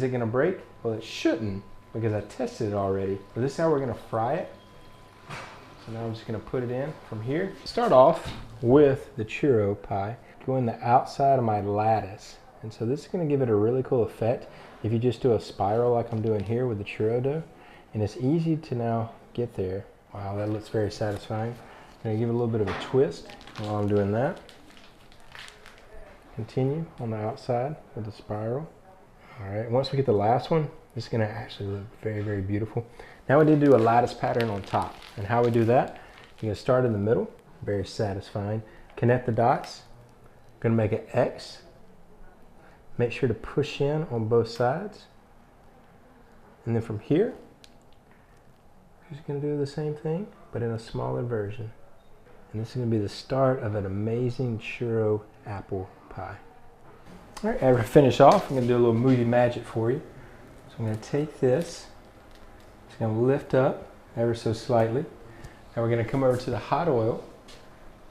is it gonna break? Well, it shouldn't, because I tested it already. But this is how we're gonna fry it. So now I'm just gonna put it in from here. Start off with the churro pie. Go in the outside of my lattice. And so this is gonna give it a really cool effect if you just do a spiral like I'm doing here with the churro dough. And it's easy to now get there. Wow, that looks very satisfying. I'm gonna give it a little bit of a twist while I'm doing that. Continue on the outside with the spiral. All right, once we get the last one, this is gonna actually look very, very beautiful. Now we need to do a lattice pattern on top. And how we do that, you're gonna start in the middle, very satisfying. Connect the dots, gonna make an X. Make sure to push in on both sides. And then from here, we're just gonna do the same thing, but in a smaller version. And this is gonna be the start of an amazing churro apple pie. All right, after I finish off, I'm gonna do a little movie magic for you. So I'm gonna take this, it's gonna lift up ever so slightly. Now we're gonna come over to the hot oil.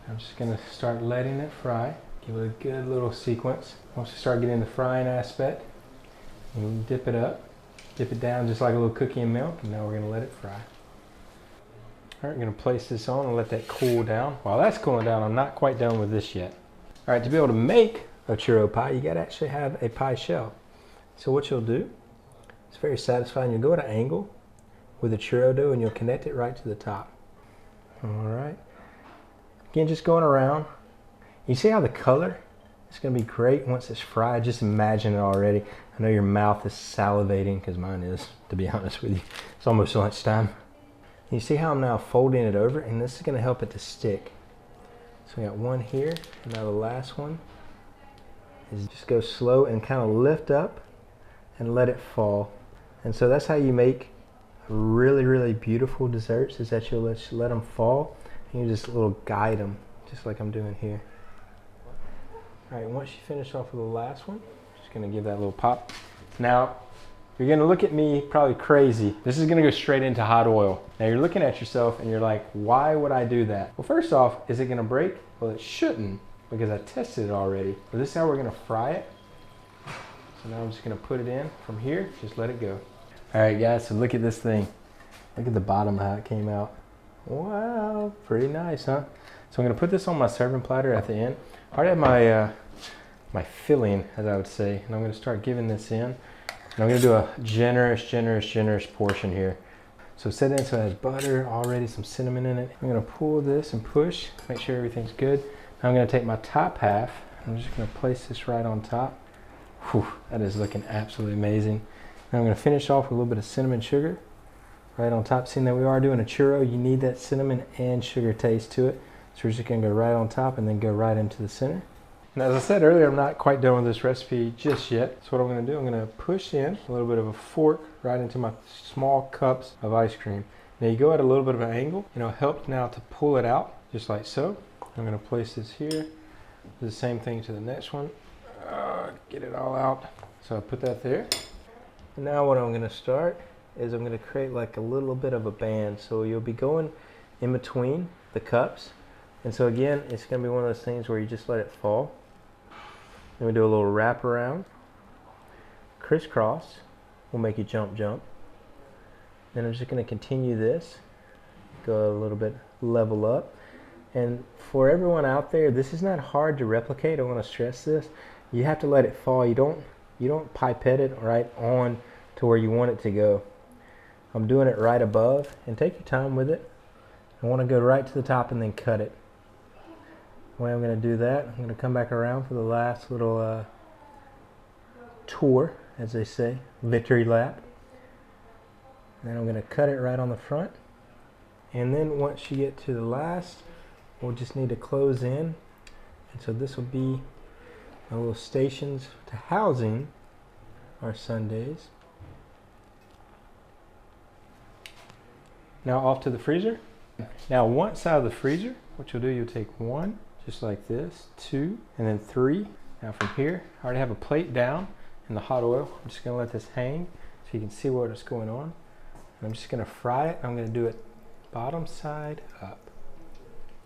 I'm just gonna start letting it fry. Give it a good little sequence. Once you start getting the frying aspect, you dip it up, dip it down just like a little cookie in milk, and now we're gonna let it fry. All right, I'm gonna place this on and let that cool down. While that's cooling down, I'm not quite done with this yet. All right, to be able to make a churro pie, you gotta actually have a pie shell. So what you'll do, it's very satisfying. You'll go at an angle with the churro dough and you'll connect it right to the top. All right. Again, just going around. You see how the color is gonna be great once it's fried? Just imagine it already. I know your mouth is salivating, because mine is, to be honest with you. It's almost lunchtime. You see how I'm now folding it over, and this is gonna help it to stick. So we got one here, and now the last one is just go slow and kind of lift up and let it fall. And so that's how you make really, really beautiful desserts, is that you'll let them fall and you just little guide them, just like I'm doing here. All right, once you finish off with the last one, just gonna give that a little pop. Now, you're gonna look at me probably crazy. This is gonna go straight into hot oil. Now you're looking at yourself and you're like, why would I do that? Well, first off, is it gonna break? Well, it shouldn't, because I tested it already. But this is how we're gonna fry it. So now I'm just gonna put it in from here, just let it go. All right, guys, so look at this thing. Look at the bottom, how it came out. Wow, pretty nice, huh? So I'm gonna put this on my serving platter at the end. I already have my, my filling, as I would say, and I'm gonna start giving this in. And I'm gonna do a generous, generous, generous portion here. So set it in so it has butter, already some cinnamon in it. I'm gonna pull this and push, make sure everything's good. Now I'm gonna take my top half, I'm just gonna place this right on top. Whew, that is looking absolutely amazing. Now I'm gonna finish off with a little bit of cinnamon sugar right on top. Seeing that we are doing a churro, you need that cinnamon and sugar taste to it. So we're just gonna go right on top and then go right into the center. And as I said earlier, I'm not quite done with this recipe just yet. So what I'm gonna do, I'm gonna push in a little bit of a fork right into my small cups of ice cream. Now you go at a little bit of an angle, and it'll help now to pull it out, just like so. I'm gonna place this here. Do the same thing to the next one. Get it all out. So I put that there. And now what I'm gonna start is I'm gonna create like a little bit of a band. So you'll be going in between the cups. And so again, it's gonna be one of those things where you just let it fall. Then we do a little wrap around. Crisscross will make you jump, jump. Then I'm just gonna continue this. Go a little bit level up. And for everyone out there, this is not hard to replicate. I wanna stress this. You have to let it fall. You don't pipette it right on to where you want it to go. I'm doing it right above, and take your time with it. I want to go right to the top and then cut it. The way I'm going to do that, I'm going to come back around for the last little tour, as they say, victory lap. And then I'm going to cut it right on the front. And then once you get to the last, we'll just need to close in. And so this will be our little stations to housing our sundaes. Now off to the freezer. Now once out of the freezer, what you'll do, you'll take one, just like this, two, and then three. Now from here, I already have a plate down in the hot oil. I'm just gonna let this hang so you can see what is going on. And I'm just gonna fry it. I'm gonna do it bottom side up.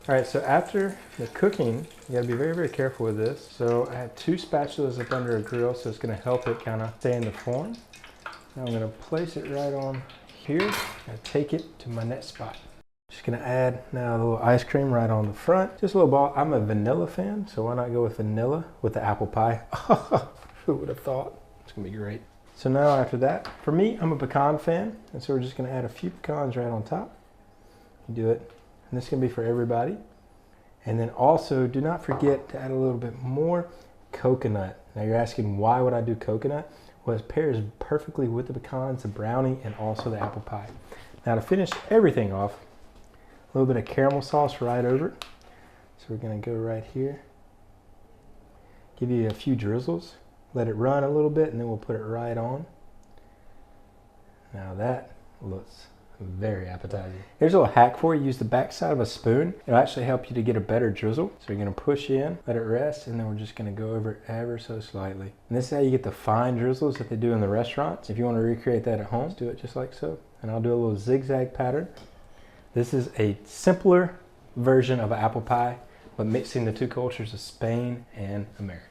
All right, so after the cooking, you gotta be very, very careful with this. So I have 2 spatulas up under a grill, so it's gonna help it kind of stay in the form. Now I'm gonna place it right on here and take it to my next spot. Just gonna add now a little ice cream right on the front. Just a little ball. I'm a vanilla fan, so why not go with vanilla with the apple pie? Who would have thought? It's gonna be great. So now after that, for me, I'm a pecan fan, and so we're just gonna add a few pecans right on top. You do it, and this is gonna be for everybody. And then also, do not forget to add a little bit more coconut. Now you're asking, why would I do coconut? Well, it pairs perfectly with the pecans, the brownie, and also the apple pie. Now to finish everything off, a little bit of caramel sauce right over it. So we're gonna go right here. Give you a few drizzles. Let it run a little bit, and then we'll put it right on. Now that looks very appetizing. Here's a little hack for you. Use the back side of a spoon. It'll actually help you to get a better drizzle. So you're gonna push in, let it rest, and then we're just gonna go over it ever so slightly. And this is how you get the fine drizzles that they do in the restaurants. If you want to recreate that at home, just do it just like so. And I'll do a little zigzag pattern. This is a simpler version of an apple pie, but mixing the 2 cultures of Spain and America.